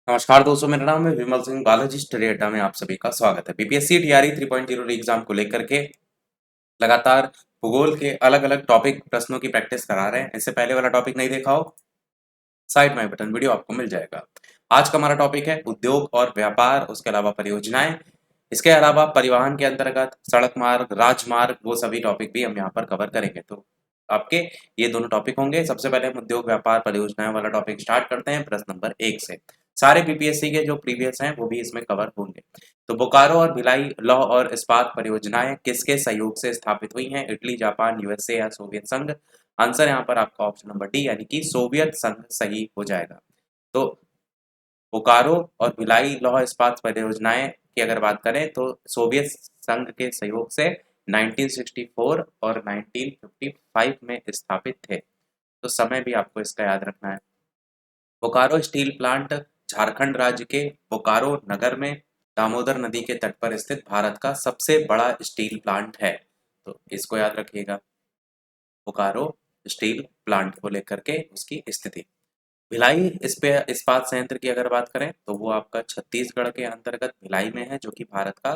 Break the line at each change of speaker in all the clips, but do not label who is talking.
नमस्कार दोस्तों, मेरा नाम है विमल सिंह। बालाजी स्टडी अड्डा में आप सभी का स्वागत है। बीपीएससी टीआरई 3.0 एग्जाम को लेकर के लगातार भूगोल के अलग अलग टॉपिक प्रश्नों की प्रैक्टिस करा रहे हैं। इससे पहले वाला टॉपिक नहीं देखा हो, साइड में बटन वीडियो आपको मिल जाएगा। आज का हमारा टॉपिक है उद्योग और व्यापार, उसके अलावा परियोजनाएं, इसके अलावा परिवहन के अंतर्गत सड़क मार्ग, राजमार्ग, वो सभी टॉपिक भी हम यहाँ पर कवर करेंगे। तो आपके ये दोनों टॉपिक होंगे। सबसे पहले हम उद्योग व्यापार परियोजनाएं वाला टॉपिक स्टार्ट करते हैं प्रश्न नंबर 1 से। सारे बीपीएससी के जो प्रीवियस हैं वो भी इसमें कवर होंगे। तो बोकारो और भिलाई लौह और इस्पात परियोजनाएं किसके सहयोग से स्थापित हुई हैं? इटली, जापान, यूएसए या सोवियत संघ? आंसर यहाँ पर आपका ऑप्शन नंबर डी यानी कि सोवियत संघ सही हो जाएगा। तो बोकारो और भिलाई लौह इस्पात परियोजनाएं की अगर बात करें तो सोवियत संघ के सहयोग से 1964 और 1955 में स्थापित थे। तो समय भी आपको इसका याद रखना है। बोकारो स्टील प्लांट झारखंड राज्य के बोकारो नगर में दामोदर नदी के तट पर स्थित भारत का सबसे बड़ा स्टील प्लांट है। तो इसको याद रखिएगा, बोकारो स्टील प्लांट को लेकर के उसकी स्थिति। भिलाई इस्पात संयंत्र की अगर बात करें तो वो आपका छत्तीसगढ़ के अंतर्गत भिलाई में है, जो कि भारत का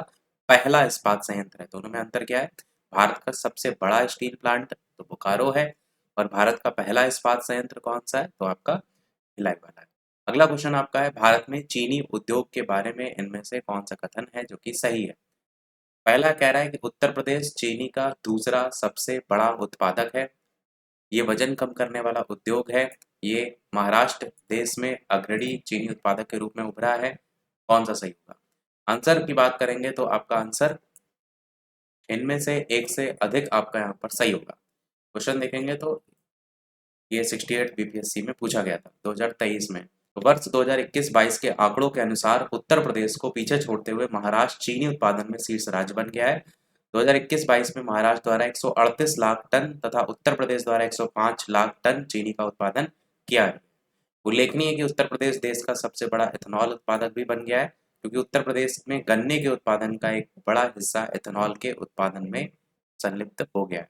पहला इस्पात संयंत्र है। दोनों में अंतर क्या है? भारत का सबसे बड़ा स्टील प्लांट तो बोकारो है, और भारत का पहला इस्पात संयंत्र कौन सा है? तो आपका भिलाई वाला है। अगला क्वेश्चन आपका है, भारत में चीनी उद्योग के बारे में इनमें से कौन सा कथन है जो कि सही है? पहला कह रहा है कि उत्तर प्रदेश चीनी का दूसरा सबसे बड़ा उत्पादक है। ये वजन कम करने वाला उद्योग है। ये महाराष्ट्र देश में अग्रणी चीनी उत्पादक के रूप में उभरा है। कौन सा सही होगा? आंसर की बात करेंगे तो आपका आंसर इनमें से एक से अधिक आपका यहाँ पर सही होगा। क्वेश्चन देखेंगे तो ये 68 बीपीएससी में पूछा गया था 2023 में। तो वर्ष 2021-22 के आंकड़ों के अनुसार उत्तर प्रदेश को पीछे छोड़ते हुए महाराष्ट्र चीनी उत्पादन में शीर्ष राज्य बन गया है। 2021-22 में महाराष्ट्र द्वारा 138 लाख टन तथा उत्तर प्रदेश द्वारा 105 लाख टन चीनी का उत्पादन किया है। उल्लेखनीय है कि उत्तर प्रदेश देश का सबसे बड़ा एथेनॉल उत्पादक भी बन गया है, क्योंकि उत्तर प्रदेश में गन्ने के उत्पादन का एक बड़ा हिस्सा एथेनॉल के उत्पादन में संलिप्त हो गया है।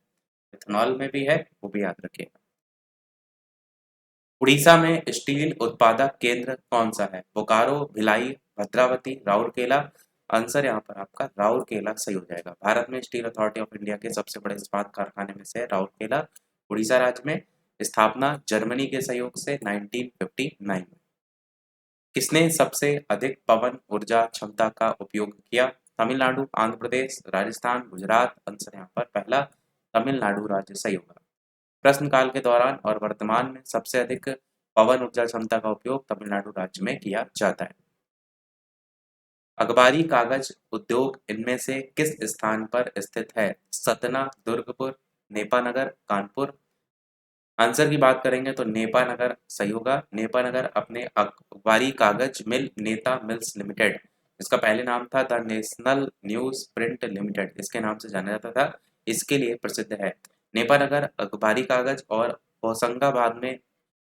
एथेनॉल में भी है, वो भी याद रखिएगा। उड़ीसा में स्टील उत्पादक केंद्र कौन सा है? बोकारो, भिलाई, भद्रावती, राउरकेला? आंसर यहाँ पर आपका राउरकेला सही हो जाएगा। भारत में स्टील अथॉरिटी ऑफ इंडिया के सबसे बड़े इस्पात कारखाने में से है राउरकेला, उड़ीसा राज्य में। स्थापना जर्मनी के सहयोग से 1959 में। किसने सबसे अधिक पवन ऊर्जा क्षमता का उपयोग किया? तमिलनाडु, आंध्र प्रदेश, राजस्थान, गुजरात? आंसर यहाँ पर पहला तमिलनाडु राज्य सही होगा। प्रश्नकाल के दौरान और वर्तमान में सबसे अधिक पवन ऊर्जा क्षमता का उपयोग तमिलनाडु राज्य में किया जाता है। अखबारी कागज उद्योग इनमें से किस स्थान पर स्थित है? सतना, दुर्गपुर, नेपानगर, कानपुर? आंसर की बात करेंगे तो नेपानगर सही होगा। नेपानगर अपने अखबारी कागज मिल नेता मिल्स लिमिटेड, इसका पहले नाम था the national news print limited, इसके नाम से जाना जाता था, इसके लिए प्रसिद्ध है। नेपानगर अखबारी कागज और होशंगाबाद में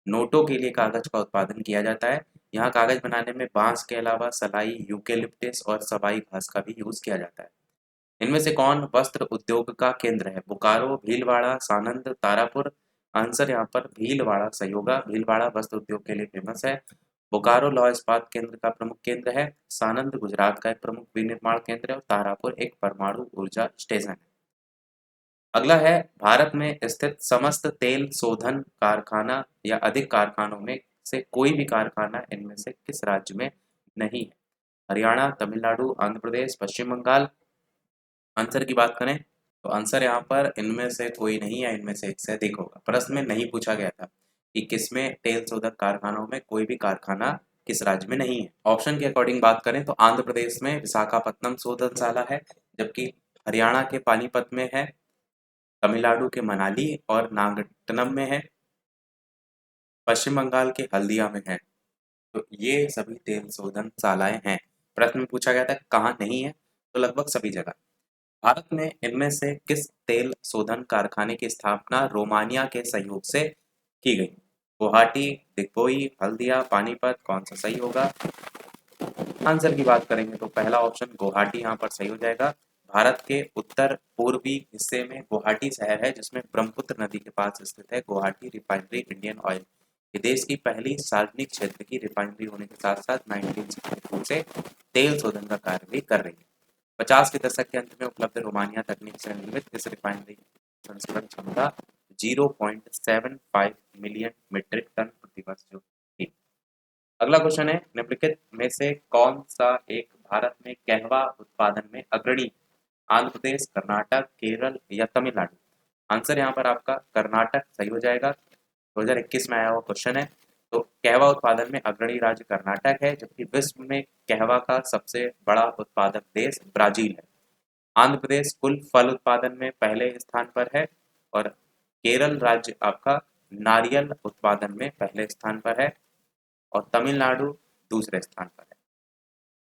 नोटों के लिए कागज का उत्पादन किया जाता है। यहाँ कागज बनाने में बांस के अलावा सलाई, यूकेलिप्टस और सवाई घास का भी यूज किया जाता है। इनमें से कौन वस्त्र उद्योग का केंद्र है? बोकारो, भीलवाड़ा, सानंद, तारापुर? आंसर यहाँ पर भीलवाड़ा सही होगा। भीलवाड़ा वस्त्र उद्योग के लिए फेमस है। बोकारो लौह इस्पात केंद्र का प्रमुख केंद्र है। सानंद गुजरात का एक प्रमुख विनिर्माण केंद्र है और तारापुर एक परमाणु ऊर्जा स्टेशन है। अगला है, भारत में स्थित समस्त तेल शोधन कारखाना या अधिक कारखानों में से कोई भी कारखाना इनमें से किस राज्य में नहीं है? हरियाणा, तमिलनाडु, आंध्र प्रदेश, पश्चिम बंगाल? आंसर की बात करें तो आंसर यहाँ पर इनमें से कोई नहीं है, इनमें से एक से अधिक होगा। प्रश्न में नहीं पूछा गया था कि किसमें तेल शोधक कारखानों में कोई भी कारखाना किस राज्य में नहीं है। ऑप्शन के अकॉर्डिंग बात करें तो आंध्र प्रदेश में विशाखापत्तनम शोधनशाला है, जबकि हरियाणा के पानीपत में है, तमिलनाडु के मनाली और नागट्टनम में है, पश्चिम बंगाल के हल्दिया में है। तो ये सभी तेल शोधनशालाएं हैं। प्रश्न में पूछा गया था कहाँ नहीं है, तो लगभग सभी जगह। भारत में इनमें से किस तेल शोधन कारखाने की स्थापना रोमानिया के सहयोग से की गई? गुवाहाटी, दिग्बोई, हल्दिया, पानीपत? कौन सा सही होगा? आंसर की बात करेंगे तो पहला ऑप्शन गुवाहाटी यहाँ पर सही हो जाएगा। भारत के उत्तर पूर्वी हिस्से में गुवाहाटी शहर है, जिसमें ब्रह्मपुत्र नदी के पास स्थित है गुवाहाटी रिफाइनरी इंडियन ऑयल ये देश की पहली सार्वजनिक क्षेत्र की रिफाइनरी होने के साथ साथ 1962 से तेल शोधन का कार्य भी कर रही है। 50 के दशक के अंत में उपलब्ध रोमानिया तकनीक से निर्मित इस रिफाइनरी की संस्करण क्षमता 0.75 मिलियन मीट्रिक टन प्रति वर्ष जो थी। अगला क्वेश्चन है, निम्नलिखित में से कौन सा एक भारत में कहवा उत्पादन में अग्रणी? आंध्र प्रदेश, कर्नाटक, केरल या तमिलनाडु? आंसर यहाँ पर आपका कर्नाटक सही हो जाएगा। 2021 में आया हुआ क्वेश्चन है। तो कहवा उत्पादन में अग्रणी राज्य कर्नाटक है, जबकि विश्व में कहवा का सबसे बड़ा उत्पादक देश ब्राजील है। आंध्र प्रदेश कुल फल उत्पादन में पहले स्थान पर है और केरल राज्य आपका नारियल उत्पादन में पहले स्थान पर है और तमिलनाडु दूसरे स्थान पर है।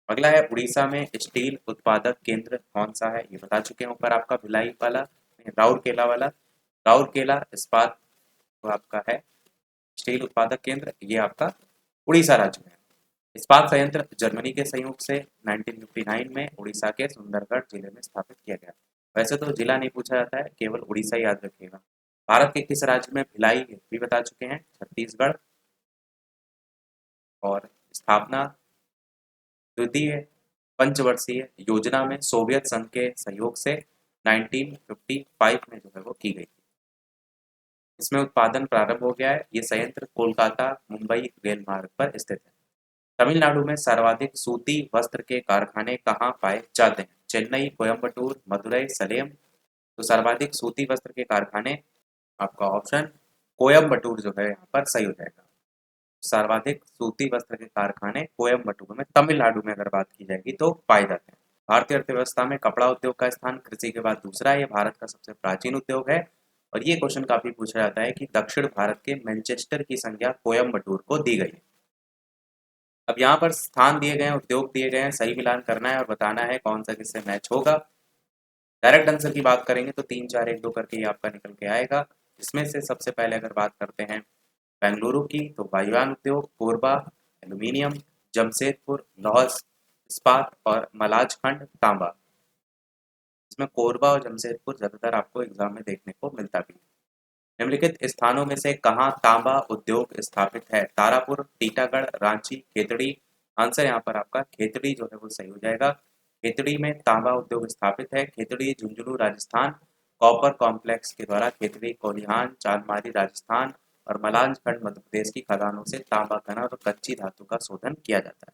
अगला है, उड़ीसा में स्टील उत्पादक केंद्र कौन सा है? ये बता चुके हैं ऊपर आपका, भिलाई वाला, राउरकेला वाला। राउरकेला इस्पात जो आपका है स्टील उत्पादक केंद्र, ये आपका उड़ीसा राज्य में है। इस्पात संयंत्र जर्मनी के सहयोग से 1959 में उड़ीसा के सुंदरगढ़ जिले में स्थापित किया गया। वैसे तो जिला नहीं पूछा जाता है, केवल उड़ीसा याद रखिएगा। भारत के किस राज्य में भिलाई भी बता चुके हैं? छत्तीसगढ़। और स्थापना द्वितीय पंचवर्षीय योजना में सोवियत संघ के सहयोग से 1955 में जो है वो की गई थी। इसमें उत्पादन प्रारंभ हो गया है। ये संयंत्र कोलकाता मुंबई रेल मार्ग पर स्थित है। तमिलनाडु में सर्वाधिक सूती वस्त्र के कारखाने कहाँ पाए जाते हैं? चेन्नई, कोयम्बटूर, मदुरई, सलेम। तो सर्वाधिक सूती वस्त्र के कारखाने आपका ऑप्शन कोयम्बटूर जो है यहाँ पर सही हो जाएगा। सर्वाधिक सूती वस्त्र के कारखाने कोयम्बटूर में, तमिलनाडु में अगर बात की जाएगी तो पाए जाते हैं। भारतीय अर्थव्यवस्था में कपड़ा उद्योग का स्थान कृषि के बाद दूसरा है। ये भारत का सबसे प्राचीन उद्योग है और ये क्वेश्चन काफी पूछा जाता है कि दक्षिण भारत के मैनचेस्टर की संज्ञा कोयम्बटूर को दी गई है। अब यहाँ पर स्थान दिए गए हैं, उद्योग दिए गए हैं, सही मिलान करना है और बताना है कौन सा किससे मैच होगा। डायरेक्ट आंसर की बात करेंगे तो 3 4 1 2 करके ये आपका निकल के आएगा। इसमें से सबसे पहले अगर बात करते हैं बेंगलुरु की, तो वायुयान उद्योग, कोरबा एल्यूमिनियम, जमशेदपुर लौह इस्पात और मलाजखंड तांबा। इसमें कोरबा और जमशेदपुर ज्यादातर आपको एग्जाम में देखने को मिलता भी है। निम्नलिखित स्थानों में से कहाँ तांबा उद्योग स्थापित है? तारापुर, टीटागढ़, रांची, खेतड़ी। आंसर यहाँ पर आपका खेतड़ी जो है वो सही हो जाएगा। खेतड़ी में तांबा उद्योग स्थापित है। खेतड़ी झुंझुनू राजस्थान कॉपर कॉम्प्लेक्स के द्वारा खेतड़ी कोलिहान चांदमारी राजस्थान और मलांजखंड मध्य प्रदेश की खदानों से तांबा घना और कच्ची धातु का शोधन किया जाता है।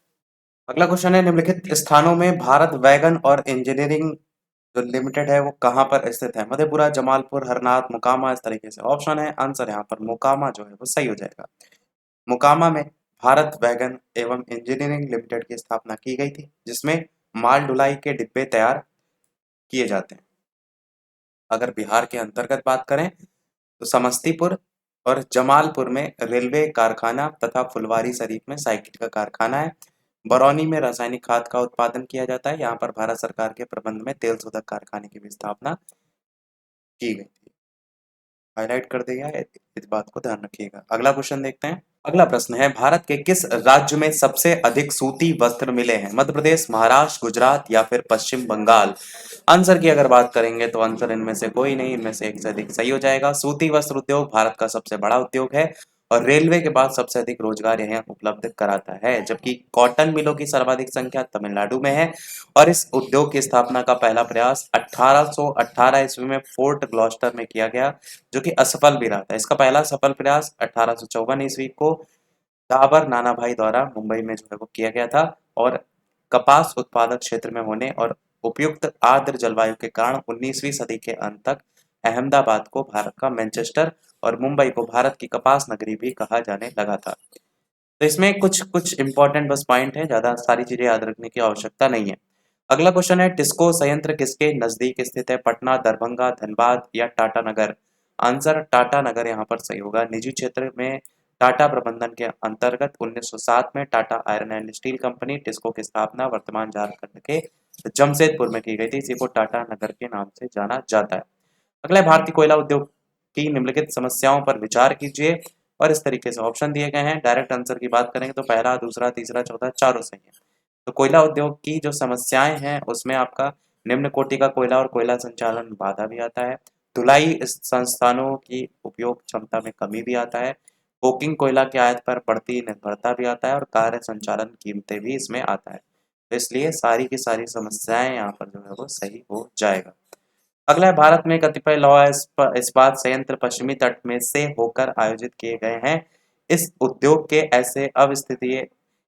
अगला क्वेश्चन है, निम्नलिखित स्थानों में भारत वैगन और इंजीनियरिंग जो लिमिटेड है वो कहाँ पर स्थित है? मधेपुरा, जमालपुर, हरनाथ, मोकामा, इस तरीके से ऑप्शन है। आंसर यहाँ पर मोकामा जो है वो सही हो जाएगा। मोकामा में भारत वैगन एवं इंजीनियरिंग लिमिटेड की स्थापना की गई थी, जिसमें माल ढुलाई के डिब्बे तैयार किए जाते हैं। अगर बिहार के अंतर्गत बात करें तो समस्तीपुर और जमालपुर में रेलवे कारखाना तथा फुलवारी शरीफ में साइकिल का कारखाना है। बरौनी में रासायनिक खाद का उत्पादन किया जाता है। यहाँ पर भारत सरकार के प्रबंध में तेल शोधक कारखाने की भी स्थापना की गई थी। हाईलाइट कर दिया है, इस बात को ध्यान रखिएगा। अगला क्वेश्चन देखते हैं। अगला प्रश्न है, भारत के किस राज्य में सबसे अधिक सूती वस्त्र मिले हैं? मध्य प्रदेश, महाराष्ट्र, गुजरात या फिर पश्चिम बंगाल? आंसर की अगर बात करेंगे तो आंसर इनमें से कोई नहीं, इनमें से एक से अधिक सही हो जाएगा। सूती वस्त्र उद्योग भारत का सबसे बड़ा उद्योग है और रेलवे के बाद सबसे अधिक रोजगार यह उपलब्ध कराता है, जबकि कॉटन मिलों की सर्वाधिक संख्या तमिलनाडु में है और इस उद्योग की स्थापना का पहला प्रयास 1818 ईस्वी में फोर्ट ग्लॉस्टर में किया गया, जो कि असफल भी रहा था। इसका पहला सफल प्रयास 1854 ईस्वी को डाबर नानाभाई द्वारा मुंबई में जो है वो किया गया था और कपास उत्पादक क्षेत्र में होने और उपयुक्त आर्द्र जलवायु के कारण 19वीं सदी के अंत तक अहमदाबाद को भारत का मैनचेस्टर और मुंबई को भारत की कपास नगरी भी कहा जाने लगा था। तो इसमें कुछ कुछ इंपॉर्टेंट बस पॉइंट है, ज्यादा सारी चीजें याद रखने की आवश्यकता नहीं है। अगला क्वेश्चन है, टिस्को संयंत्र किसके नजदीक स्थित है? पटना, दरभंगा, धनबाद या टाटानगर? आंसर टाटानगर यहाँ पर सही होगा। निजी क्षेत्र में टाटा प्रबंधन के अंतर्गत 1907 में Tata iron and steel company TISCO की स्थापना वर्तमान झारखंड के जमशेदपुर में की गई थी। इसी को टाटा नगर के नाम से जाना जाता है। अगला है, भारतीय कोयला उद्योग की निम्नलिखित समस्याओं पर विचार कीजिए और इस तरीके से ऑप्शन दिए गए हैं। डायरेक्ट आंसर की बात करेंगे तो पहला, दूसरा, तीसरा, चौथा चारों सही है। तो कोयला उद्योग की जो समस्याएं हैं उसमें आपका निम्न कोटि का कोयला और कोयला संचालन बाधा भी आता है। धुलाई संस्थानों की उपयोग क्षमता में कमी भी आता है। कोकिंग कोयला की आयात पर बढ़ती निर्भरता भी आता है और कार्य संचालन कीमतें भी इसमें आता है। तो इसलिए सारी की सारी समस्याएं यहाँ पर जो है वो सही हो जाएगा। अगला है, भारत में कतिपय लौह इस्पात संयंत्र पश्चिमी तट में से होकर आयोजित किए गए हैं। इस उद्योग के ऐसे अविस्थितीय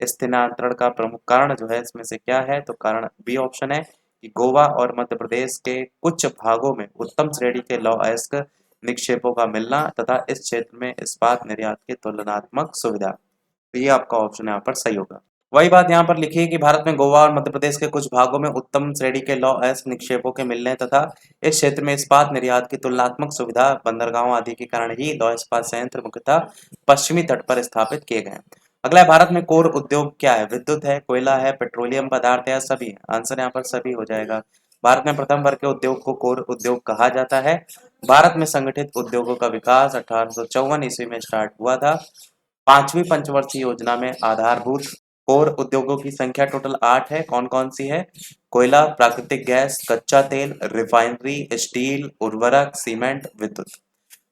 स्थानांतरण का प्रमुख कारण जो है इसमें से क्या है? तो कारण बी ऑप्शन है कि गोवा और मध्य प्रदेश के कुछ भागों में उत्तम श्रेणी के लौह अयस्क निक्षेपों का मिलना तथा इस क्षेत्र में इस्पात निर्यात की तुलनात्मक सुविधा। तो ये आपका ऑप्शन यहाँ पर सही होगा। वही बात यहाँ पर लिखी है कि भारत में गोवा और मध्य प्रदेश के कुछ भागों में उत्तम श्रेणी के लौह अयस्क निक्षेपों के मिलने तथा इस क्षेत्र में इस्पात निर्यात की तुलनात्मक सुविधा, बंदरगाहों आदि के कारण ही लौह इस्पात संयंत्र मुख्यतः पश्चिमी तट पर स्थापित किए गए हैं। अगला है, भारत में कोर उद्योग क्या है? विद्युत है, कोयला है, पेट्रोलियम पदार्थ है या सभी है? आंसर यहाँ पर सभी हो जाएगा। भारत में प्रथम वर्ग के उद्योग को कोर उद्योग कहा जाता है। भारत में संगठित उद्योगों का विकास 1854 ईस्वी में स्टार्ट हुआ था। पांचवी पंचवर्षीय योजना में आधारभूत कोर उद्योगों की संख्या टोटल 8 है। कौन कौन सी है? कोयला, प्राकृतिक गैस, कच्चा तेल, रिफाइनरी, स्टील, उर्वरक, सीमेंट, विद्युत।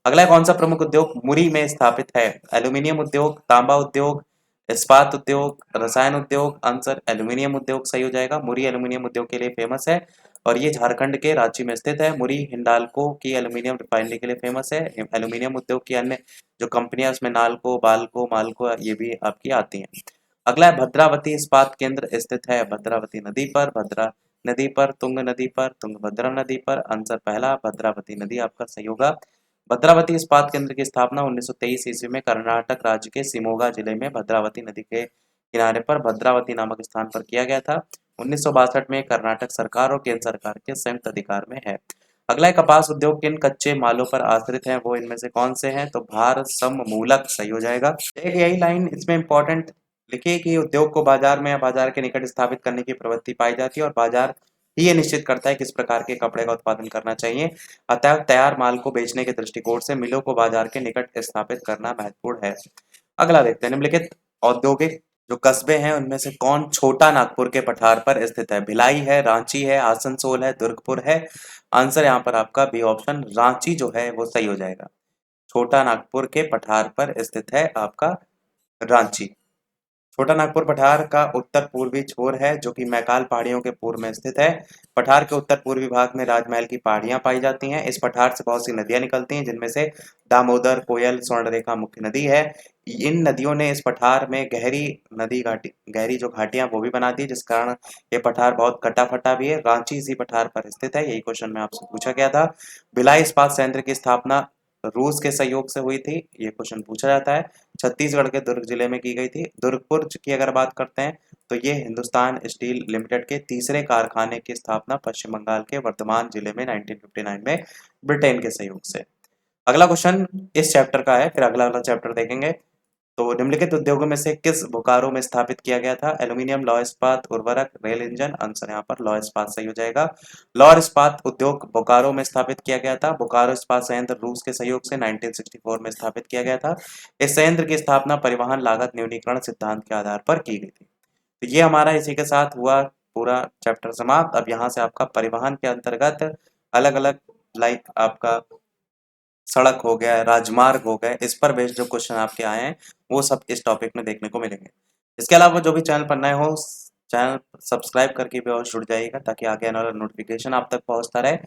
अगला कौन सा प्रमुख उद्योग मुरी में स्थापित है? एल्यूमिनियम उद्योग, तांबा उद्योग, इस्पात उद्योग, रसायन उद्योग। आंसर एल्यूमिनियम उद्योग सही हो जाएगा। मुरी एल्यूमिनियम उद्योग के लिए फेमस है और ये झारखंड के रांची में स्थित है। मुरी हिंडाल्को की एल्यूमिनियम रिफाइनरी के लिए फेमस है। एल्यूमिनियम उद्योग की अन्य जो कंपनियां उसमें नालको, बाल्को, माल्को ये भी आपकी आती हैं। अगला है, भद्रावती इस्पात केंद्र स्थित है भद्रावती नदी पर, भद्रा नदी पर, तुंग नदी पर, तुंगभद्रा नदी पर। आंसर पहला भद्रावती नदी आपका सही होगा। भद्रावती इस्पात केंद्र की स्थापना 1923 ईस्वी में कर्नाटक राज्य के शिमोगा जिले में भद्रावती नदी के किनारे पर भद्रावती नामक स्थान पर किया गया था। 1962 में कर्नाटक सरकार और केंद्र सरकार के संयुक्त अधिकार में है। अगला है, कपास उद्योग किन कच्चे मालों पर आश्रित है? वो इनमें से कौन से हैं? तो भार सम मूलक सही हो जाएगा। एक यही लाइन इसमें इंपॉर्टेंट लिखिए कि उद्योग को बाजार में या बाजार के निकट स्थापित करने की प्रवृत्ति पाई जाती है और बाजार ही ये निश्चित करता है किस प्रकार के कपड़े का उत्पादन करना चाहिए। अतः तैयार माल को बेचने के दृष्टिकोण से मिलों को बाजार के निकट स्थापित करना महत्वपूर्ण है। अगला देखते हैं, निम्नलिखित औद्योगिक जो कस्बे हैं उनमें से कौन छोटा नागपुर के पठार पर स्थित है? भिलाई है, रांची है, आसनसोल है, दुर्गपुर है। आंसर यहाँ पर आपका बी ऑप्शन रांची जो है वो सही हो जाएगा। छोटा नागपुर के पठार पर स्थित है आपका रांची। छोटा नागपुर पठार का उत्तर पूर्वी छोर है जो कि मैकाल पहाड़ियों के पूर्व में स्थित है। पठार के उत्तर पूर्वी भाग में राजमहल की पहाड़ियां पाई जाती हैं। इस पठार से बहुत सी नदियां निकलती हैं जिनमें से दामोदर, कोयल, स्वर्णरेखा मुख्य नदी है। इन नदियों ने इस पठार में गहरी जो घाटियां वो भी बना दी, जिस कारण ये पठार बहुत कटा फटा भी है। रांची इसी पठार पर स्थित है। यही क्वेश्चन में आपसे पूछा गया था। भिलाई इस्पात संयंत्र की स्थापना रूस के सहयोग से हुई थी, ये क्वेश्चन पूछा जाता है। छत्तीसगढ़ के दुर्ग जिले में की गई थी। दुर्गपुर की अगर बात करते हैं तो ये हिंदुस्तान स्टील लिमिटेड के तीसरे कारखाने की स्थापना पश्चिम बंगाल के वर्धमान जिले में 1959 में ब्रिटेन के सहयोग से। अगला क्वेश्चन इस चैप्टर का है, फिर अगला अगला चैप्टर देखेंगे। तो निम्नलिखित उद्योगों में से किस बोकारो में स्थापित किया गया था? एल्यूमिनियम, लौह इस्पात, उर्वरक, रेल इंजन। आंसर यहाँ पर लौह इस्पात सही हो जाएगा। लौह इस्पात उद्योग बोकारो में स्थापित किया गया था। बोकारो इस्पात संयंत्र रूस के सहयोग से 1964 में स्थापित किया गया था। इस संयंत्र की स्थापना परिवहन लागत न्यूनीकरण सिद्धांत के आधार पर की गई थी। तो ये हमारा इसी के साथ हुआ पूरा चैप्टर समाप्त। अब यहाँ से आपका परिवहन के अंतर्गत अलग अलग लाइक आपका सड़क हो गया, राजमार्ग हो गए, इस पर बेस्ड जो क्वेश्चन आपके आए हैं वो सब इस टॉपिक में देखने को मिलेंगे। इसके अलावा जो भी चैनल पर नए हो चैनल सब्सक्राइब करके भी और जुड़ जाइएगा ताकि आगे आने वाला नोटिफिकेशन आप तक पहुंचता रहे।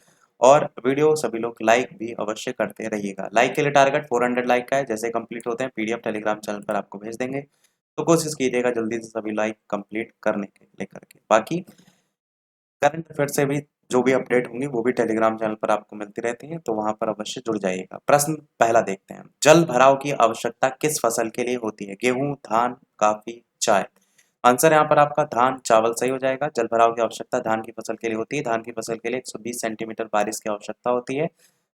और वीडियो सभी लोग लाइक भी अवश्य करते रहिएगा। लाइक के लिए टारगेट 400 लाइक का है। जैसे कंप्लीट होते हैं पीडीएफ टेलीग्राम चैनल पर आपको भेज देंगे, तो कोशिश कीजिएगा जल्दी से सभी लाइक कंप्लीट करने के लेकर के। बाकी करंट अफेयर से भी जो भी अपडेट होंगी वो भी टेलीग्राम चैनल पर आपको मिलती रहती हैं, तो वहां पर अवश्य जुड़ जाइएगा। प्रश्न पहला देखते हैं, जल भराव की आवश्यकता किस फसल के लिए होती है? गेहूं, धान, कॉफी, चाय। आंसर यहाँ पर आपका धान चावल सही हो जाएगा। जल भराव की आवश्यकता धान की फसल के लिए होती है। धान की फसल के लिए 120 सेंटीमीटर बारिश की आवश्यकता होती है।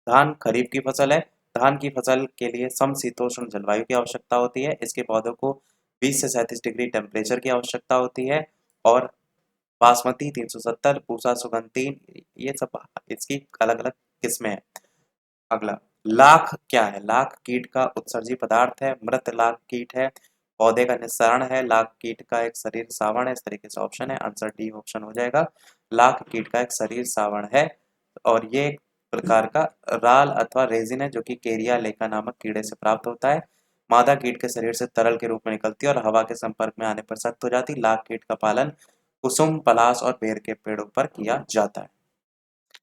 धान खरीफ की फसल है। धान की फसल के लिए समशीतोष्ण जलवायु की आवश्यकता होती है। इसके पौधों को 20 से 37 डिग्री टेम्परेचर की आवश्यकता होती है। और बासमती 370, पूसा सुगंध 3, ये सब इसकी अलग अलग किस्में हैं। अगला, लाख क्या है? लाख कीट का उत्सर्जी पदार्थ है। मृत लाख कीट है। पौधे का निस्सरण है। लाख कीट का एक शरीर सावण है। इस तरीके से ऑप्शन है, आंसर डी ऑप्शन हो जाएगा। लाख कीट का एक शरीर सावण है और ये एक प्रकार का राल अथवा रेजिन है जो कि केरिया लेका नामक कीड़े से प्राप्त होता है। मादा कीट के शरीर से तरल के रूप में निकलती है और हवा के संपर्क में आने पर सख्त हो जाती। लाख कीट का पालन कुसुम, पलाश और बेर के पेड़ों पर किया जाता है।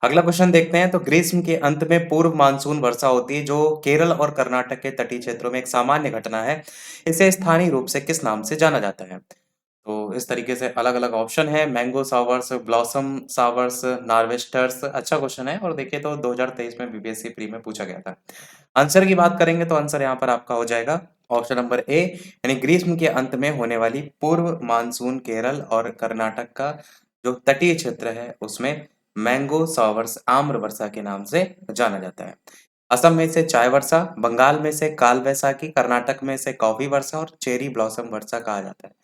अगला क्वेश्चन देखते हैं। तो ग्रीष्म के अंत में पूर्व मानसून वर्षा होती है, जो केरल और कर्नाटक के तटीय क्षेत्रों में एक सामान्य घटना है। इसे स्थानीय रूप से किस नाम से जाना जाता है? तो इस तरीके से अलग अलग ऑप्शन है। Mango showers, blossom showers, nor'westers. अच्छा क्वेश्चन है और देखिए तो 2023 में बीपीएससी प्री में पूछा गया था। आंसर की बात करेंगे तो आंसर यहाँ पर आपका हो जाएगा ऑप्शन नंबर ए, यानी ग्रीष्म के अंत में होने वाली पूर्व मानसून केरल और कर्नाटक का जो तटीय क्षेत्र है उसमें मैंगो सावर्स आम्र वर्षा के नाम से जाना जाता है। असम में से चाय वर्षा, बंगाल में से काल वैसाखी, कर्नाटक में से कॉफी वर्षा और चेरी ब्लॉसम वर्षा कहा जाता है।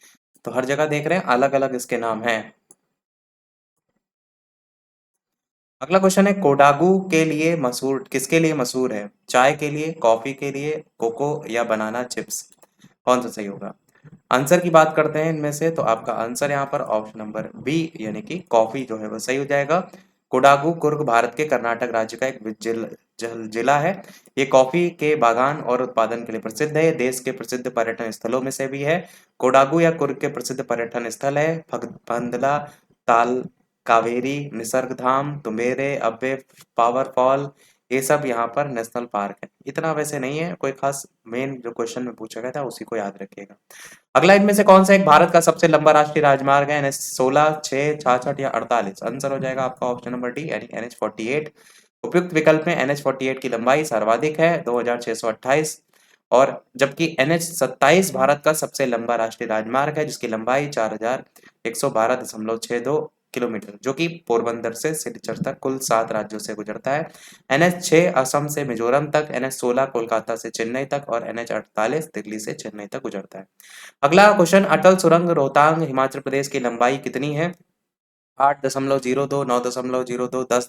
तो हर जगह देख रहे हैं अलग अलग इसके नाम हैं। अगला क्वेश्चन है, कोडागू के लिए मशहूर, किसके लिए मशहूर है? चाय के लिए, कॉफी के लिए, कोको या बनाना चिप्स? कौन सा सही होगा? आंसर की बात करते हैं इनमें से, तो आपका आंसर यहाँ पर ऑप्शन नंबर बी यानी कि कॉफी जो है वो सही हो जाएगा। कोडागू कुर्ग भारत के कर्नाटक राज्य का एक जिला है। ये कॉफी के बागान और उत्पादन के लिए प्रसिद्ध है। ये देश के प्रसिद्ध पर्यटन स्थलों में से भी है। कोडागू या कुर्ग के प्रसिद्ध पर्यटन स्थल है फंदला, ताल कावेरी, निसर्ग धाम, तुम्बेरे, अब्बे पावर फॉल। ये सब यहाँ पर नेशनल पार्क है। इतना वैसे नहीं है कोई खास, मेन जो क्वेश्चन में पूछा गया था उसी को याद रखिएगा। अगला इनमें से कौन सा एक भारत का सबसे लंबा राष्ट्रीय राजमार्ग है? NH 16, 6, 66 या 48? आंसर हो जाएगा आपका ऑप्शन नंबर डी यानी NH 48। उपयुक्त विकल्प में NH 48 की लंबाई सर्वाधिक है 2628, और जबकि NH 27 भारत का सबसे लंबा राष्ट्रीय राजमार्ग है जिसकी लंबाई 4112.62 किलोमीटर, जो कि पोरबंदर से सिलचर तक कुल 7 राज्यों से गुजरता है। NH 6 असम से मिजोरम तक, NH 16 कोलकाता से चेन्नई तक और NH 48 दिल्ली से चेन्नई तक गुजरता है। अगला क्वेश्चन, अटल सुरंग रोहतांग हिमाचल प्रदेश की लंबाई कितनी है? 8.02, 9.02, 10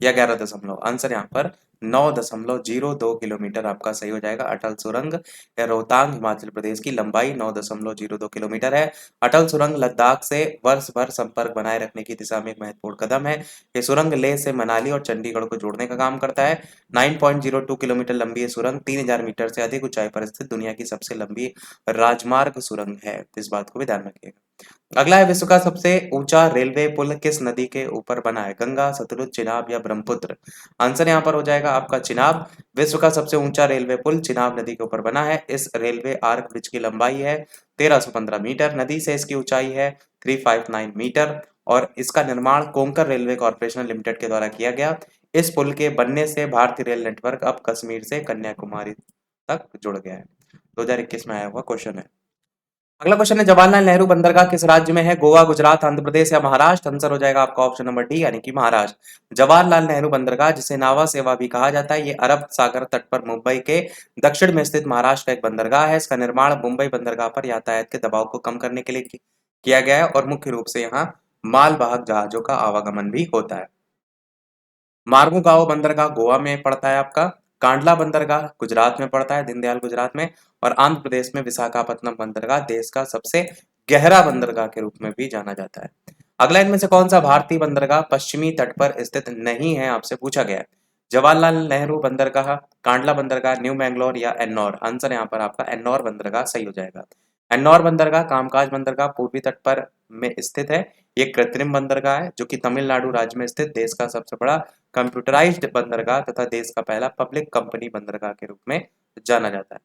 या 11? आंसर यहाँ पर 9.02 किलोमीटर आपका सही हो जाएगा। अटल सुरंग या रोहतांग हिमाचल प्रदेश की लंबाई 9.02 किलोमीटर है। अटल सुरंग लद्दाख से वर्ष भर संपर्क बनाए रखने की दिशा में एक महत्वपूर्ण कदम है। ये सुरंग लेह से मनाली और चंडीगढ़ को जोड़ने का काम करता है। 9.02 किलोमीटर लंबी ये सुरंग 3000 मीटर से अधिक ऊंचाई पर स्थित दुनिया की सबसे लंबी राजमार्ग सुरंग है। इस बात को भी ध्यान रखिएगा। अगला है, विश्व का सबसे ऊंचा रेलवे पुल किस नदी के ऊपर बना है? गंगा, सतलुज, चिनाब या ब्रह्मपुत्र? आंसर यहाँ पर हो जाएगा आपका चिनाब। विश्व का सबसे ऊंचा रेलवे पुल चिनाब नदी के ऊपर बना है। इस रेलवे आर्क ब्रिज की लंबाई है 1315 मीटर। नदी से इसकी ऊंचाई है 359 मीटर और इसका निर्माण कोंकण रेलवे कॉर्पोरेशन लिमिटेड के द्वारा किया गया। इस पुल के बनने से भारतीय रेल नेटवर्क अब कश्मीर से कन्याकुमारी तक जुड़ गया है। 2021 में आया हुआ क्वेश्चन है। अगला क्वेश्चन है, जवाहरलाल नेहरू बंदरगाह किस राज्य में है? गोवा, गुजरात, आंध्र प्रदेश या महाराष्ट्र? आंसर हो जाएगा आपका ऑप्शन नंबर डी यानी कि महाराष्ट्र। जवाहरलाल नेहरू बंदरगाह, जिसे नावा सेवा भी कहा जाता है, ये अरब सागर तट पर मुंबई के दक्षिण में स्थित महाराष्ट्र का एक बंदरगाह है। इसका निर्माण मुंबई बंदरगाह पर यातायात के दबाव को कम करने के लिए किया गया है और मुख्य रूप से यहाँ मालवाहक जहाजों का आवागमन भी होता है। मार्मुगांव बंदरगाह गोवा में पड़ता है आपका। कांडला बंदरगाह गुजरात में पड़ता है, दीनदयाल गुजरात में। और आंध्र प्रदेश में विशाखापत्तनम बंदरगाह देश का सबसे गहरा बंदरगाह के रूप में भी जाना जाता है। अगला इनमें से कौन सा भारतीय बंदरगाह पश्चिमी तट पर स्थित नहीं है, आपसे पूछा गया है? जवाहरलाल नेहरू बंदरगाह, कांडला बंदरगाह, न्यू मैंगलोर या एन्नौर? आंसर यहाँ पर आपका एन्नौर बंदरगाह सही हो जाएगा। एन्नौर बंदरगाह कामकाज बंदरगाह पूर्वी तट पर में स्थित है। ये कृत्रिम बंदरगाह है जो कि तमिलनाडु राज्य में स्थित देश का सबसे बड़ा कंप्यूटराइज्ड बंदरगाह तथा देश का पहला पब्लिक कंपनी बंदरगाह के रूप में जाना जाता है।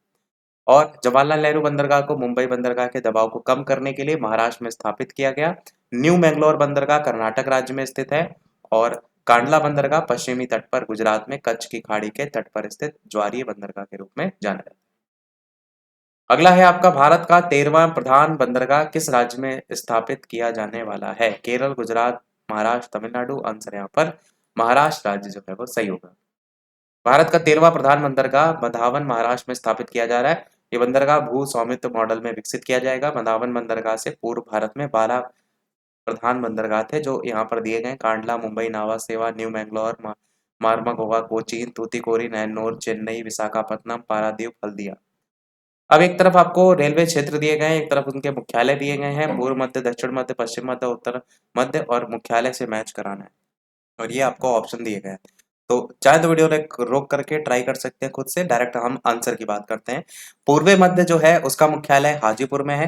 और जवाहरलाल नेहरू बंदरगाह को मुंबई बंदरगाह के दबाव को कम करने के लिए महाराष्ट्र में स्थापित किया गया। न्यू मैंगलोर बंदरगाह कर्नाटक राज्य में स्थित है और कांडला बंदरगाह पश्चिमी तट पर गुजरात में कच्छ की खाड़ी के तट पर स्थित ज्वारीय बंदरगाह के रूप में जाना जाता है। अगला है आपका, भारत का 13वां प्रधान बंदरगाह किस राज्य में स्थापित किया जाने वाला है? केरल, गुजरात, महाराष्ट्र, तमिलनाडु? आंसर यहाँ पर महाराष्ट्र राज्य जो है वो सही होगा। भारत का 13वां प्रधान बंदरगाह मधावन महाराष्ट्र में स्थापित किया जा रहा है। ये बंदरगाह भू स्वामित्व मॉडल में विकसित किया जाएगा। मधावन बंदरगाह से पूर्व भारत में 12 प्रधान बंदरगाह थे जो यहाँ पर दिए गए: कांडला, मुंबई, नावा सेवा, न्यू मैंगलोर, मार्मागोवा, कोचीन, तूतीकोरी, नैन्नौर, चेन्नई, विशाखापत्तनम, पारादीप, हल्दिया। अब एक तरफ आपको रेलवे क्षेत्र दिए गए हैं, एक तरफ उनके मुख्यालय दिए गए हैं। पूर्व मध्य, दक्षिण मध्य, पश्चिम मध्य, उत्तर मध्य और मुख्यालय से मैच कराना है और ये आपको ऑप्शन दिए गए हैं। तो चाहे तो वीडियो रोक करके ट्राई कर सकते हैं खुद से, डायरेक्ट हम आंसर की बात करते हैं। पूर्वी मध्य जो है उसका मुख्यालय हाजीपुर में है।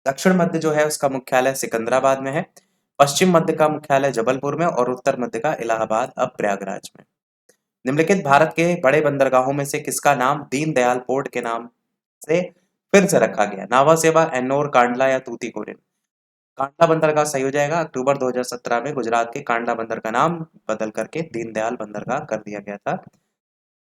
दक्षिण मध्य जो है उसका मुख्यालय सिकंदराबाद में है। पश्चिम मध्य का मुख्यालय जबलपुर में और उत्तर मध्य का इलाहाबाद अब प्रयागराज में। निम्नलिखित भारत के बड़े बंदरगाहों में से किसका नाम दीनदयाल पोर्ट के नाम से फिर से रखा गया? नावा सेवा, एन्नोर, कांडला या तूतीकोरिन? कांडला बंदरगाह सही हो जाएगा। अक्टूबर 2017 में गुजरात के कांडला बंदर का नाम बदल करके दीनदयाल बंदरगाह कर दिया गया था।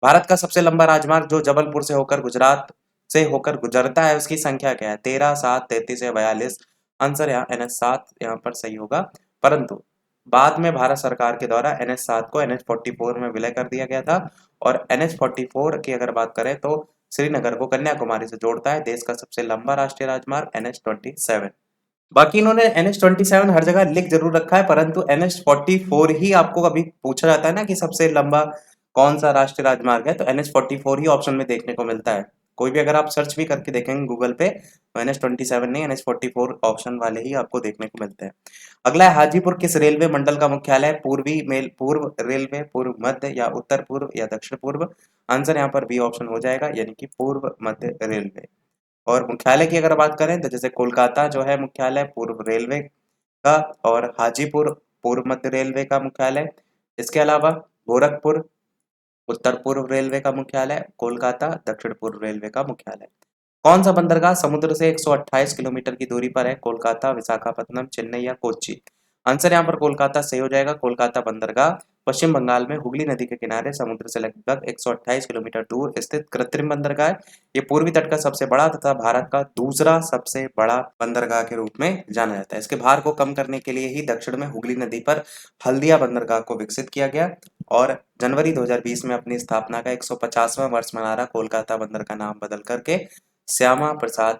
भारत का सबसे लंबा राजमार्ग जो जबलपुर से होकर गुजरात से होकर गुजरता है उसकी संख्या क्या है? 13, 7, 33 या 42? आंसर यहाँ NH7 यहाँ पर सही होगा। परंतु बाद में भारत सरकार के द्वारा NH7 को NH44 में विलय कर दिया गया था। और NH44 की अगर बात करें तो श्रीनगर को कन्याकुमारी से जोड़ता है। देश का सबसे लंबा राष्ट्रीय राजमार्ग NH27। बाकी इन्होंने NH27 हर जगह लिख जरूर रखा है, परंतु NH44 ही आपको कभी पूछा जाता है ना कि सबसे लंबा कौन सा राष्ट्रीय राजमार्ग है, तो NH44 ही ऑप्शन में देखने को मिलता है। कोई भी अगर आप सर्च भी करके देखेंगे गूगल पे तो NH27 नहीं, NH44 ऑप्शन वाले ही आपको देखने को मिलते हैं। अगला है हाजीपुर किस रेलवे मंडल का मुख्यालय है? पूर्व रेलवे, पूर्व मध्य या उत्तर पूर्व या दक्षिण पूर्व? आंसर यहाँ पर बी ऑप्शन हो जाएगा, यानी कि पूर्व मध्य रेलवे। और मुख्यालय की अगर बात करें तो जैसे कोलकाता जो है मुख्यालय पूर्व रेलवे का, और हाजीपुर पूर्व मध्य रेलवे का मुख्यालय। इसके अलावा गोरखपुर उत्तर पूर्व रेलवे का मुख्यालय, कोलकाता दक्षिण पूर्व रेलवे का मुख्यालय। कौन सा बंदरगाह समुद्र से 128 किलोमीटर की दूरी पर है? कोलकाता, विशाखापत्तनम, चेन्नई या कोच्चि? आंसर यहाँ पर कोलकाता सही हो जाएगा। कोलकाता बंदरगाह पश्चिम बंगाल में हुगली नदी के किनारे समुद्र से लगभग 128 किलोमीटर दूर स्थित कृत्रिम बंदरगाह है। ये पूर्वी तट का सबसे बड़ा तथा भारत का दूसरा सबसे बड़ा बंदरगाह के रूप में जाना जाता है। इसके भार को कम करने के लिए ही दक्षिण में हुगली नदी पर हल्दिया बंदरगाह को विकसित किया गया। और जनवरी 2020 में अपनी स्थापना का 150वां वर्ष मना रहा कोलकाता बंदर का नाम बदल करके श्यामा प्रसाद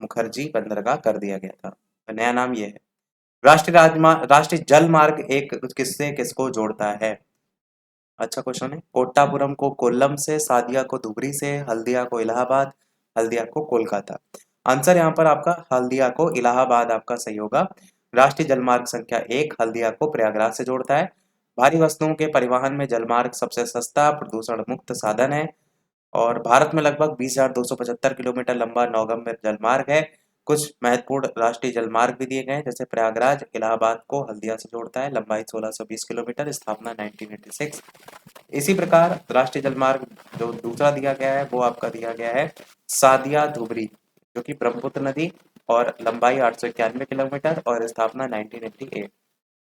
मुखर्जी बंदरगाह कर दिया गया था। तो नया नाम ये है। राष्ट्रीय जल मार्ग एक किससे किसको जोड़ता है? अच्छा क्वेश्चन है। कोट्टापुरम को कोल्लम से, सादिया को धुबरी से, हल्दिया को इलाहाबाद, हल्दिया को कोलकाता? आंसर यहाँ पर आपका हल्दिया को इलाहाबाद आपका सही होगा। राष्ट्रीय जलमार्ग संख्या 1 हल्दिया को प्रयागराज से जोड़ता है। भारी वस्तुओं के परिवहन में जलमार्ग सबसे सस्ता प्रदूषण मुक्त साधन है। और भारत में लगभग 20,275 किलोमीटर लंबा नौगम्य जलमार्ग है। कुछ महत्वपूर्ण राष्ट्रीय जलमार्ग भी दिए गए हैं, जैसे प्रयागराज इलाहाबाद को हल्दिया से जोड़ता है, लंबाई 1620 किलोमीटर, स्थापना 1986। इसी प्रकार राष्ट्रीय जलमार्ग जो दूसरा दिया गया है वो आपका दिया गया है सादिया धुबरी, जो कि ब्रह्मपुत्र नदी, और लंबाई 891 किलोमीटर और स्थापना 1988।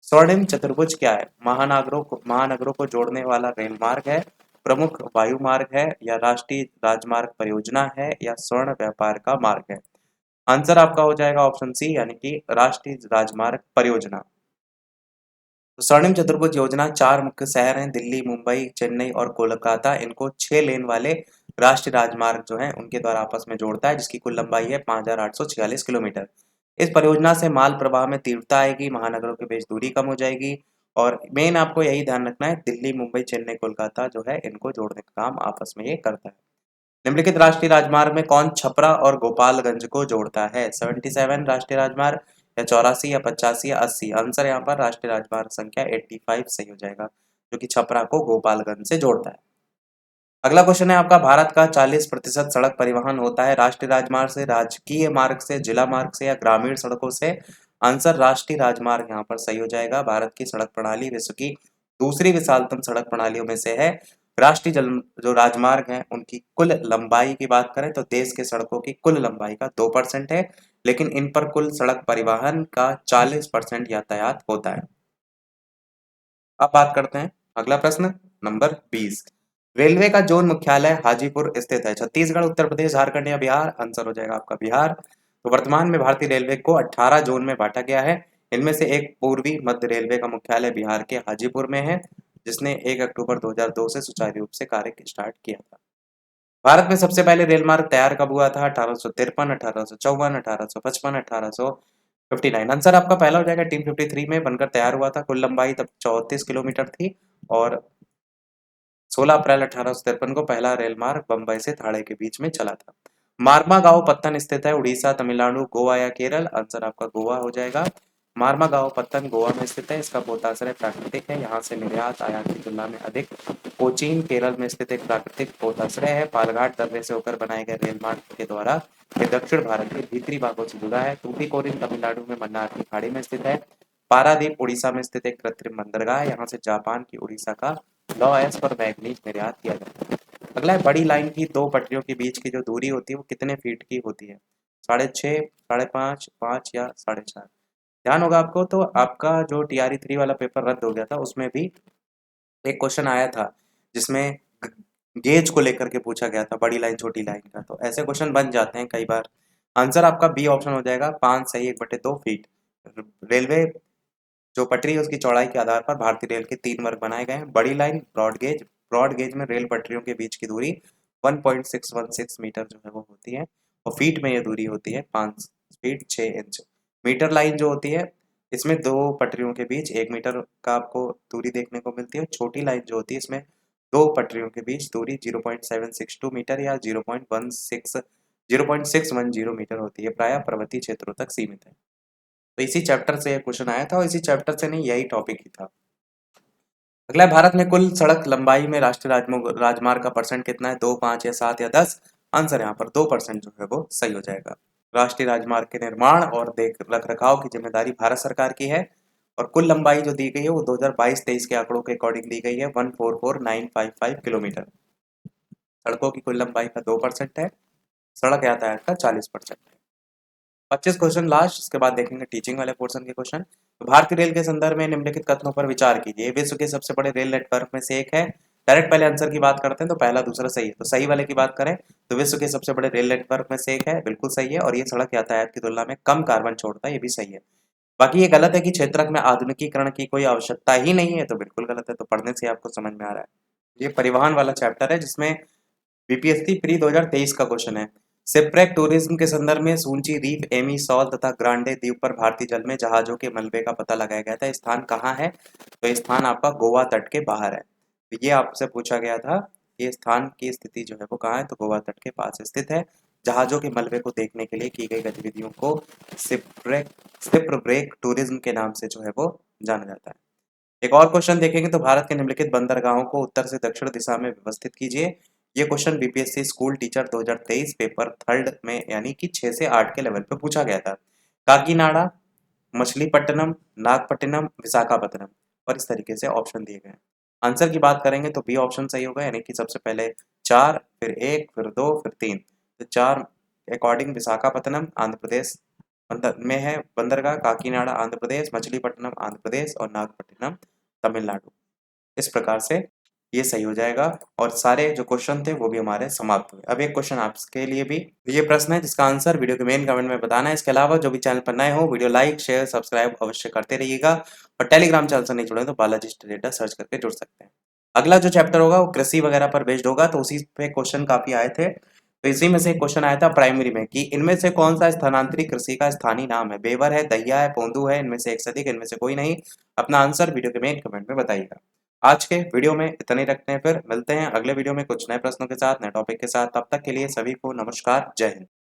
स्वर्णिम चतुर्भुज क्या है? महानगरों को जोड़ने वाला रेल मार्ग है, प्रमुख वायु मार्ग है, या राष्ट्रीय राजमार्ग परियोजना है, या स्वर्ण व्यापार का मार्ग है? आंसर आपका हो जाएगा ऑप्शन सी, यानी कि राष्ट्रीय राजमार्ग परियोजना। तो स्वर्णिम चतुर्भुज योजना 4 मुख्य शहर हैं, दिल्ली, मुंबई, चेन्नई और कोलकाता। इनको 6 लेन वाले राष्ट्रीय राजमार्ग जो हैं उनके द्वारा आपस में जोड़ता है, जिसकी कुल लंबाई है 5,846 किलोमीटर। इस परियोजना से माल प्रवाह में तीव्रता आएगी, महानगरों के बीच दूरी कम हो जाएगी, और मेन आपको यही ध्यान रखना है, दिल्ली, मुंबई, चेन्नई, कोलकाता जो है इनको जोड़ने का काम आपस में ये करता है। निम्नलिखित राष्ट्रीय राजमार्ग में कौन छपरा और गोपालगंज को जोड़ता है? 77 राष्ट्रीय राजमार्ग, या 84 या 85 या 80? आंसर यहाँ पर राष्ट्रीय राजमार्ग संख्या 85 सही हो जाएगा, जो कि छपरा को गोपालगंज से जोड़ता है। अगला क्वेश्चन है आपका, भारत का 40% सड़क परिवहन होता है राष्ट्रीय राजमार्ग से, राजकीय मार्ग से, जिला मार्ग से, या ग्रामीण सड़कों से? आंसर राष्ट्रीय राजमार्ग यहाँ पर सही हो जाएगा। भारत की सड़क प्रणाली विश्व की दूसरी विशालतम सड़क प्रणालियों में से है। राष्ट्रीय जो राजमार्ग हैं उनकी कुल लंबाई की बात करें तो देश के सड़कों की कुल लंबाई का 2% है, लेकिन इन पर कुल सड़क परिवहन का 40% यातायात होता है। अब बात करते हैं अगला प्रश्न नंबर 20। रेलवे का जोन मुख्यालय हाजीपुर स्थित है, छत्तीसगढ़, उत्तर प्रदेश, झारखंड या बिहार? आंसर हो जाएगा आपका बिहार। तो वर्तमान में भारतीय रेलवे को 18 जोन में बांटा गया है। इनमें से एक पूर्वी मध्य रेलवे का मुख्यालय बिहार के हाजीपुर में है, जिसने 1 अक्टूबर 2002 से सुचारू रूप से कार्य स्टार्ट किया था। भारत में सबसे पहले रेल मार्ग तैयार कब हुआ था? 1853, 1854, 1855, 1859? आंसर आपका पहला हो जाएगा 1853 में बनकर तैयार हुआ था। कुल लंबाई तब 34 किलोमीटर थी, और 16 अप्रैल 1853 को पहला रेल मार्ग बंबई से थाणे के बीच में चला था। मारमा गांव पत्तन स्थित है, उड़ीसा, तमिलनाडु, गोवा या केरल? आंसर आपका गोवा हो जाएगा। मार्मागांव पत्तन गोवा में स्थित है। इसका पोताश्रय प्राकृतिक है, यहाँ से निर्यात आयात की तुलना में अधिक। कोचीन केरल में स्थित एक प्राकृतिक पोताश्रय है। पालघाट दर्रे से होकर बनाए गए रेल मार्ग के द्वारा ये दक्षिण भारत के भीतरी भागों से जुड़ा है। तूतीकोरिन तमिलनाडु में मन्नार की खाड़ी में स्थित है। पारादीप उड़ीसा में स्थित एक कृत्रिम बंदरगाह है, यहाँ से जापान की उड़ीसा का लौह अयस्क और मैग्नीज निर्यात किया जाता है। अगला है, बड़ी लाइन की दो पटरियों के बीच की जो दूरी होती है वो कितने फीट की होती है? 6.5, 5.5, 5 या 4.5? ध्यान होगा आपको, तो आपका जो टीआरई 3 वाला पेपर रद्द हो गया था उसमें भी एक क्वेश्चन आया था जिसमें गेज को लेकर के पूछा गया था, बड़ी लाइन छोटी लाइन का। तो ऐसे क्वेश्चन बन जाते हैं कई बार। आंसर आपका बी ऑप्शन हो जाएगा, 5 सही 1/2 फीट। रेलवे जो पटरी है उसकी चौड़ाई के आधार पर भारतीय रेल के 3 वर्ग बनाए गए हैं। बड़ी लाइन ब्रॉड गेज में रेल पटरियों के बीच की दूरी 1.616 मीटर जो है वो होती है, और फीट में ये दूरी होती है 5 फीट 6 इंच। मीटर लाइन जो होती है इसमें दो पटरियों के बीच 1 मीटर का आपको दूरी देखने को मिलती है। छोटी लाइन जो होती है इसमें दो पटरियों के बीच दूरी 0.762 मीटर या 0.610 मीटर होती है, प्रायः पर्वतीय क्षेत्रों तक सीमित है। तो इसी चैप्टर से क्वेश्चन आया था, और इसी चैप्टर से नहीं, यही टॉपिक ही था। अगला है, भारत में कुल सड़क लंबाई में राष्ट्रीय राजमार्ग का परसेंट कितना है? 2, 5 या 7 या 10? आंसर यहाँ पर 2% जो है वो सही हो जाएगा। राष्ट्रीय राजमार्ग के निर्माण और देख रख रखाव की जिम्मेदारी भारत सरकार की है, और कुल लंबाई जो दी गई है वो 2022-23 के आंकड़ों के अकॉर्डिंग दी गई है 144955 किलोमीटर। सड़कों की कुल लंबाई का 2% है, सड़क यातायात का 40% है। 25 क्वेश्चन लास्ट, उसके बाद देखेंगे टीचिंग वाले पोर्शन के क्वेश्चन। तो भारतीय रेल के संदर्भ में निम्नलिखित कथनों पर विचार कीजिए। विश्व के सबसे बड़े रेल नेटवर्क में से एक है। डायरेक्ट पहले आंसर की बात करते हैं, तो पहला दूसरा सही है। तो सही वाले की बात करें तो विश्व के सबसे बड़े रेल नेटवर्क में से एक है, बिल्कुल सही है, और ये सड़क यातायात की तुलना में कम कार्बन छोड़ता है, ये भी सही है। बाकी ये गलत है कि क्षेत्रक में आधुनिकीकरण की कोई आवश्यकता ही नहीं है, तो बिल्कुल गलत है। तो पढ़ने से आपको समझ में आ रहा है। ये परिवहन वाला चैप्टर है जिसमें बीपीएससी प्री 2023 का क्वेश्चन है। शिपरेक टूरिज्म के संदर्भ में सूंची रीफ, एमी सॉल तथा ग्रांडे द्वीप पर भारतीय जल में जहाजों के मलबे का पता लगाया गया था। स्थान कहाँ है? तो स्थान आपका गोवा तट के बाहर है। तो ये आपसे पूछा गया था, ये स्थान की स्थिति जो है वो कहाँ है? तो गोवा तट के पास स्थित है। जहाजों के मलबे को देखने के लिए की गई गतिविधियों को शिपरेक टूरिज्म के नाम से जो है वो जाना जाता है। एक और क्वेश्चन देखेंगे, तो भारत के निम्नलिखित बंदरगाहों को उत्तर से दक्षिण दिशा में व्यवस्थित कीजिए। ये question BPSC school teacher 2023 paper 3 में यानी कि 6 से 8 के लेवल पे पूछा गया था। काकीनाडा, मछलीपट्टनम, नागपट्टिनम, विशाखापट्टनम, और इस तरीके से ऑप्शन दिए गए हैं। आंसर की बात करेंगे तो बी ऑप्शन सही होगा, यानी कि सबसे पहले 4, फिर 1, फिर 2, फिर 3। तो 4 अकॉर्डिंग विशाखापट्टनम आंध्र प्रदेश में है बंदरगाह, काकीनाडा आंध्र प्रदेश, मछलीपट्टनम आंध्र प्रदेश और नागपट्टिनम तमिलनाडु। इस प्रकार से ये सही हो जाएगा, और सारे जो क्वेश्चन थे वो भी हमारे समाप्त हुए। अब एक क्वेश्चन आपके लिए भी, ये प्रश्न है जिसका आंसर वीडियो के मेन कमेंट में बताना है। इसके अलावा जो भी चैनल पर नए हो, वीडियो लाइक शेयर सब्सक्राइब अवश्य करते रहिएगा, और टेलीग्राम चैनल से नहीं जुड़े तो बालाजी स्टडी सर्च करके जुड़ सकते हैं। अगला जो चैप्टर होगा वो कृषि वगैरह पर बेस्ड होगा, तो उसी पे क्वेश्चन काफी आए थे। तो इसी में से एक क्वेश्चन आया था प्राइमरी में कि इनमें से कौन सा स्थानांतरित कृषि का स्थानीय नाम है? बेवर है, दहिया है, पोंदू है, इनमें से एक से अधिक, इनमें से कोई नहीं। अपना आंसर वीडियो के मेन कमेंट में बताइएगा। आज के वीडियो में इतना ही रखते हैं, फिर मिलते हैं अगले वीडियो में कुछ नए प्रश्नों के साथ, नए टॉपिक के साथ। तब तक के लिए सभी को नमस्कार, जय हिंद।